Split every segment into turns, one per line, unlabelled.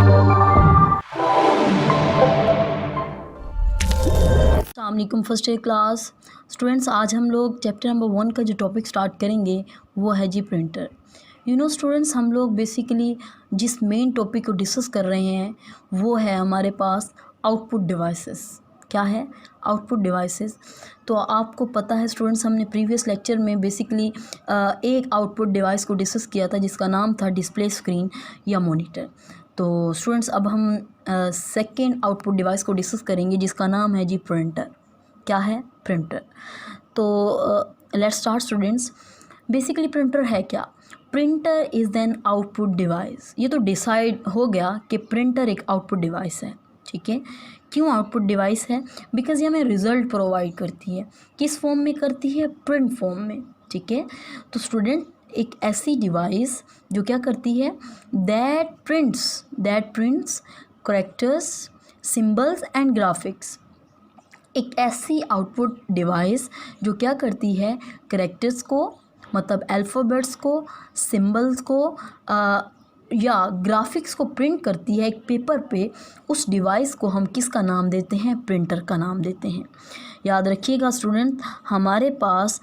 अस्सलामुअलैकुम first year class students, आज हम लोग चैप्टर नंबर 1 का जो टॉपिक स्टार्ट करेंगे वो है जी प्रिंटर। स्टूडेंट्स, हम लोग बेसिकली जिस मेन टॉपिक को डिस्कस कर रहे हैं वो है हमारे पास आउटपुट डिवाइसेस। क्या है आउटपुट डिवाइसेस? तो आपको पता है स्टूडेंट्स, हमने प्रीवियस लेक्चर में बेसिकली एक आउटपुट डिवाइस को डिस्कस किया था जिसका नाम था डिस्प्ले स्क्रीन या मॉनिटर। तो स्टूडेंट्स, अब हम सेकेंड आउटपुट डिवाइस को डिस्कस करेंगे जिसका नाम है जी प्रिंटर। क्या है? प्रिंटर। तो let's start students. Basically printer है क्या? Printer is an output device. ये तो डिसाइड हो गया कि प्रिंटर एक आउटपुट डिवाइस है। ठीक है, क्यों आउटपुट डिवाइस है? बिकॉज ये हमें रिज़ल्ट प्रोवाइड करती है। किस फॉर्म में करती है? प्रिंट फॉर्म में। ठीक है, तो स्टूडेंट एक ऐसी डिवाइस जो क्या करती है? That prints characters, symbols and graphics. एक ऐसी आउटपुट डिवाइस जो क्या करती है? कैरेक्टर्स को, मतलब अल्फ़ाबेट्स को, सिंबल्स को या ग्राफिक्स को प्रिंट करती है एक पेपर पे। उस डिवाइस को हम किसका नाम देते हैं? प्रिंटर का नाम देते हैं। याद रखिएगा स्टूडेंट, हमारे पास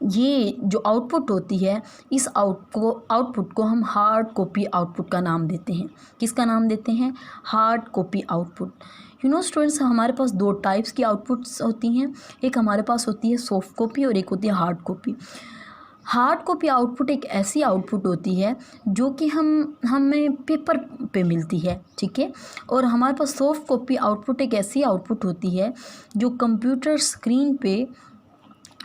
ये जो आउटपुट होती है, इस आउटपुट को हम हार्ड कॉपी आउटपुट का नाम देते हैं। किसका नाम देते हैं? Hard copy output. स्टूडेंट्स, हमारे पास दो टाइप्स की आउटपुट्स होती हैं। एक हमारे पास होती है सॉफ्ट कॉपी और एक होती है hard copy. Hard copy output एक ऐसी आउटपुट होती है जो कि हमें पेपर पे मिलती है। ठीक है, और हमारे पास सॉफ्ट कॉपी आउटपुट एक ऐसी आउटपुट होती है जो कंप्यूटर स्क्रीन पे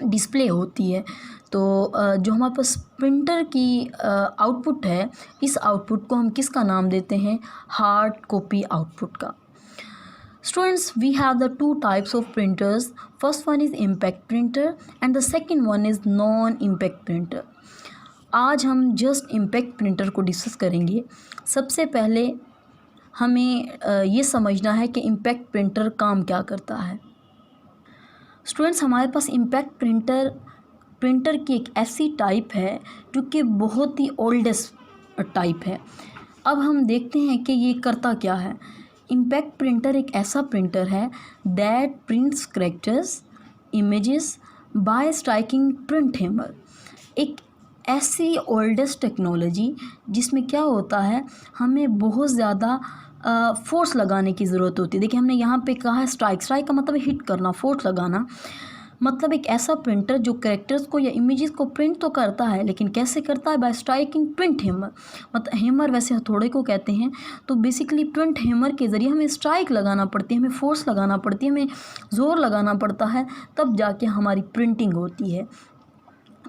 डिस्प्ले होती है। तो जो हमारे पास प्रिंटर की आउटपुट है, इस आउटपुट को हम किसका नाम देते हैं? हार्ड कॉपी आउटपुट का। Students, we have the two types of printers. First one is impact printer and the second one is non-impact printer. आज हम जस्ट इम्पैक्ट प्रिंटर को डिस्कस करेंगे। सबसे पहले हमें ये समझना है कि इम्पैक्ट प्रिंटर काम क्या करता है। स्टूडेंट्स, हमारे पास इम्पैक्ट प्रिंटर की एक ऐसी टाइप है जो कि बहुत ही ओल्डेस्ट टाइप है। अब हम देखते हैं कि ये करता क्या है। इम्पैक्ट प्रिंटर एक ऐसा प्रिंटर है that prints characters, images bye striking print hammer. एक ऐसी ओल्डेस्ट टेक्नोलॉजी जिसमें क्या होता है, हमें बहुत ज़्यादा फोर्स लगाने की ज़रूरत होती है। देखिए, हमने यहाँ पे कहा है स्ट्राइक का मतलब हिट करना, फोर्स लगाना। मतलब एक ऐसा प्रिंटर जो कैरेक्टर्स को या इमेजेस को प्रिंट तो करता है, लेकिन कैसे करता है? Bye striking print hammer. मतलब हैमर वैसे हथौड़े को कहते हैं, तो बेसिकली प्रिंट हैमर के ज़रिए हमें स्ट्राइक लगाना पड़ती है, हमें फोर्स लगाना पड़ती है, हमें ज़ोर लगाना पड़ता है, तब जाके हमारी प्रिंटिंग होती है।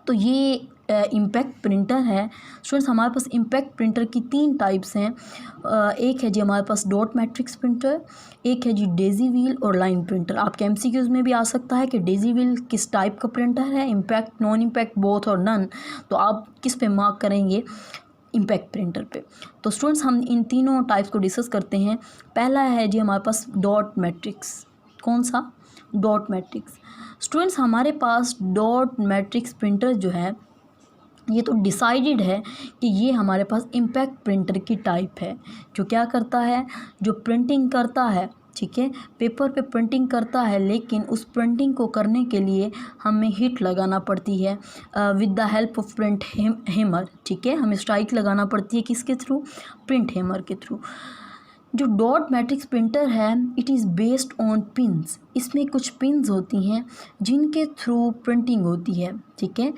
तो ये इम्पैक्ट प्रिंटर है। स्टूडेंट्स, हमारे पास इम्पैक्ट प्रिंटर की 3 टाइप्स हैं। एक है जी हमारे पास डॉट मैट्रिक्स प्रिंटर, एक है जी डेजी व्हील और लाइन प्रिंटर। आपके एमसीक्यूज में भी आ सकता है कि डेजी व्हील किस टाइप का प्रिंटर है, इम्पैक्ट, नॉन इम्पैक्ट, बोथ और नन। तो आप किस पे मार्क करेंगे? इम्पैक्ट प्रिंटर पे। तो स्टूडेंट्स, हम इन तीनों टाइप्स को डिस्कस करते हैं। पहला है जी हमारे पास डॉट मैट्रिक्स। कौन सा? Dot matrix. स्टूडेंट्स, हमारे पास डॉट मैट्रिक्स प्रिंटर जो है, ये तो डिसाइडेड है कि ये हमारे पास इम्पैक्ट प्रिंटर की टाइप है। जो क्या करता है? जो प्रिंटिंग करता है, ठीक है, पेपर पे प्रिंटिंग करता है, लेकिन उस प्रिंटिंग को करने के लिए हमें हीट लगाना पड़ती है with the help of print hammer. ठीक है, हमें स्ट्राइक लगाना पड़ती है किसके थ्रू? प्रिंट हैमर के थ्रू। जो डॉट मैट्रिक्स प्रिंटर है, it is based on pins. इसमें कुछ पिन्स होती हैं जिनके थ्रू प्रिंटिंग होती है। ठीक है,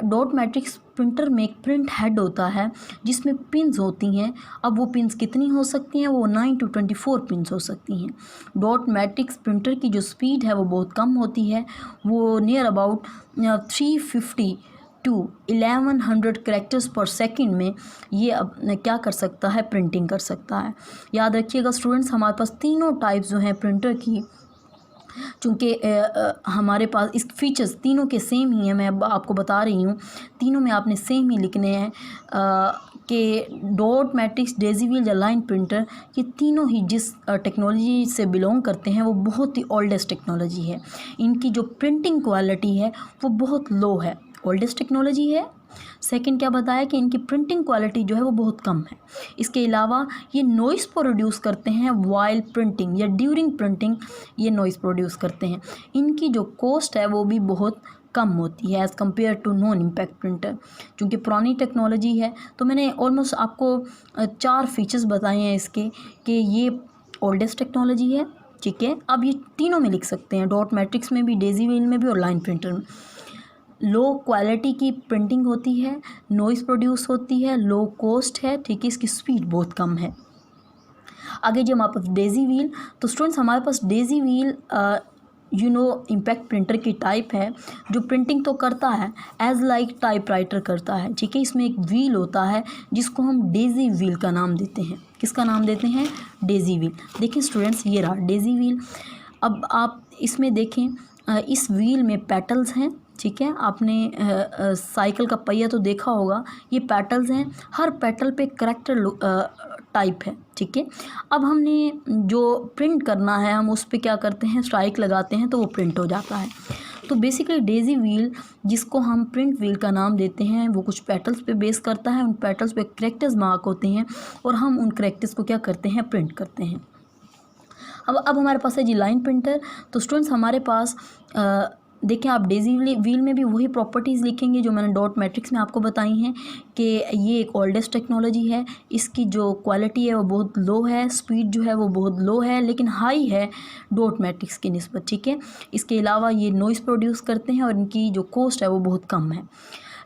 डॉट मैट्रिक्स प्रिंटर में एक प्रिंट हेड होता है जिसमें पिन्स होती हैं। अब वो पिन्स कितनी हो सकती हैं? वो 9 to 24 पिन्स हो सकती हैं। डॉट मैट्रिक्स प्रिंटर की जो स्पीड है वो बहुत कम होती है, वो नियर अबाउट 350 to 1100 कैरेक्टर्स पर सेकंड में ये अब क्या कर सकता है? प्रिंटिंग कर सकता है। याद रखिएगा स्टूडेंट्स, हमारे पास तीनों टाइप्स जो हैं प्रिंटर की, चूँकि हमारे पास इस फीचर्स तीनों के सेम ही हैं, मैं आपको बता रही हूँ, तीनों में आपने सेम ही लिखने हैं कि डॉट मैट्रिक्स, डेजी व्हील या लाइन प्रिंटर, ये तीनों ही जिस टेक्नोलॉजी से बिलोंग करते हैं वो बहुत ही ओल्डेस्ट टेक्नोलॉजी है। इनकी जो प्रिंटिंग क्वालिटी है वो बहुत लो है। ओल्डेस्ट टेक्नोलॉजी है, सेकंड क्या बताया कि इनकी प्रिंटिंग क्वालिटी जो है वो बहुत कम है। इसके अलावा ये नॉइज़ प्रोड्यूस करते हैं वाइल प्रिंटिंग या ड्यूरिंग प्रिंटिंग, ये नॉइज़ प्रोड्यूस करते हैं। इनकी जो कॉस्ट है वो भी बहुत कम होती है as compare to non impact printer. क्योंकि पुरानी टेक्नोलॉजी है तो मैंने ऑलमोस्ट आपको 4 फीचर्स बताए हैं इसके, कि ये ओल्डेस्ट टेक्नोलॉजी है, ठीक है। अब ये तीनों में लिख सकते हैं, डॉट मैट्रिक्स में भी, डेजी व्हील में भी और लाइन प्रिंटर में। लो क्वालिटी की प्रिंटिंग होती है, नॉइज़ प्रोड्यूस होती है, लो कॉस्ट है, ठीक है, इसकी स्पीड बहुत कम है। आगे जो हमारे पास डेजी व्हील, तो स्टूडेंट्स हमारे पास डेजी व्हील इम्पैक्ट प्रिंटर की टाइप है जो प्रिंटिंग तो करता है एज लाइक टाइपराइटर करता है, ठीक है। इसमें एक व्हील होता है जिसको हम डेजी व्हील का नाम देते हैं। किसका नाम देते हैं? Daisy wheel. देखिए स्टूडेंट्स, ये रहा डेजी व्हील। अब आप इसमें देखें, इस व्हील में पेटल्स हैं, ठीक है। आपने साइकिल का पहिया तो देखा होगा, ये पेटल्स हैं, हर पेटल पे करैक्टर टाइप है, ठीक है। अब हमने जो प्रिंट करना है हम उस पर क्या करते हैं, स्ट्राइक लगाते हैं तो वो प्रिंट हो जाता है। तो बेसिकली डेजी व्हील, जिसको हम प्रिंट व्हील का नाम देते हैं, वो कुछ पेटल्स पे बेस करता है। उन पेटल्स पे करैक्टर्स मार्क होते हैं और हम उन करैक्टर्स को क्या करते हैं, प्रिंट करते हैं। अब हमारे पास है जी लाइन प्रिंटर। तो स्टूडेंट्स हमारे पास देखें, आप डेजी व्हील में भी वही प्रॉपर्टीज़ लिखेंगे जो मैंने डॉट मैट्रिक्स में आपको बताई हैं, कि ये एक ओल्डेस्ट टेक्नोलॉजी है, इसकी जो क्वालिटी है वो बहुत लो है, स्पीड जो है वो बहुत लो है, लेकिन हाई है डॉट मैट्रिक्स की निस्बत, ठीक है। इसके अलावा ये नॉइज़ प्रोड्यूस करते हैं और इनकी जो कॉस्ट है वो बहुत कम है।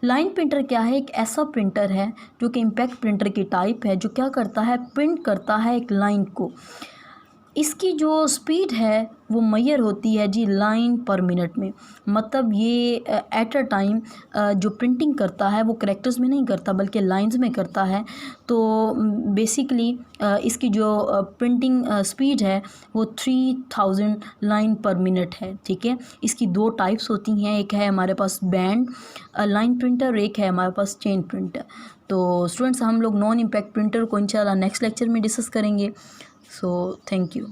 लाइन प्रिंटर क्या है? एक ऐसा प्रिंटर है जो कि इम्पैक्ट प्रिंटर की टाइप है, जो क्या करता है, प्रिंट करता है एक लाइन को। इसकी जो स्पीड है वो मेजर होती है जी लाइन पर मिनट में। मतलब ये एट अ टाइम जो प्रिंटिंग करता है वो करैक्टर्स में नहीं करता बल्कि लाइंस में करता है। तो बेसिकली इसकी जो प्रिंटिंग स्पीड है वो 3000 लाइन पर मिनट है, ठीक है। इसकी 2 टाइप्स होती हैं, एक है हमारे पास बैंड लाइन प्रिंटर और एक है हमारे पास चेन प्रिंटर। तो स्टूडेंट्स हम लोग नॉन इम्पैक्ट प्रिंटर को इंशाल्लाह नेक्स्ट लेक्चर में डिस्कस करेंगे। So thank you.